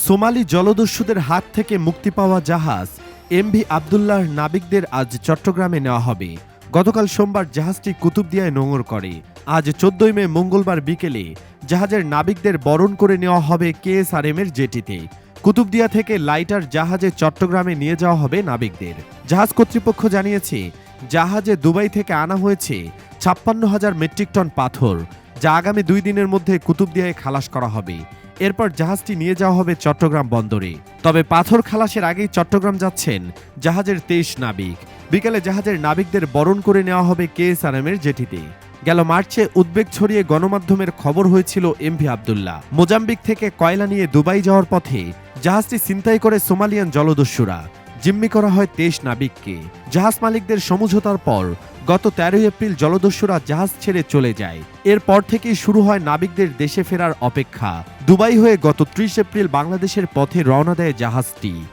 Somali জলদস্যুদের হাত থেকে মুক্তি পাওয়া জাহাজ এমভি আবদুল্লাহর নাবিকদের আজ চট্টগ্রামে নেওয়া হবে। গতকাল সোমবার জাহাজটি কুতুবদিয়ায় নোঙর করে। আজ ১৪ মে মঙ্গলবার বিকেলে জাহাজের নাবিকদের বরণ করে নেওয়া হবে কেএসআরএম এর জেটিতে। কুতুবদিয়া থেকে লাইটার জাহাজে চট্টগ্রামে নিয়ে যাওয়া হবে নাবিকদের। জাহাজ কর্তৃপক্ষ জানিয়েছে, জাহাজে দুবাই থেকে আনা হয়েছে ৫৬,০০০ মেট্রিক টন পাথর, যা আগামী ২ দিনের মধ্যে কুতুবদিয়ায় খালাস করা হবে। এরপর জাহাজটি নিয়ে যাওয়া হবে চট্টগ্রাম বন্দরে। তবে পাথর খালাসের আগেই চট্টগ্রাম যাচ্ছেন জাহাজের ২৩ নাবিক। বিকেলে জাহাজের নাবিকদের বরণ করে নেওয়া হবে কেএসআরএম এর জেটিতে। গেল মার্চে উদ্বেগ ছড়িয়ে গণমাধ্যমের খবর হয়েছিল এমভি আবদুল্লাহ। মোজাম্বিক থেকে কয়লা নিয়ে দুবাই যাওয়ার পথে জাহাজটি ছিনতাই করে সোমালিয়ান জলদস্যুরা। জিম্মি করা হয় ২৩ নাবিককে। জাহাজ মালিকদের সমঝোতার পর গত ১৩ এপ্রিল জলদস্যুরা জাহাজ ছেড়ে চলে যায়। এরপর থেকেই শুরু হয় নাবিকদের দেশে ফেরার অপেক্ষা। দুবাই হয়ে গত ৩০ এপ্রিল বাংলাদেশের পথে রওনা দেয় জাহাজটি।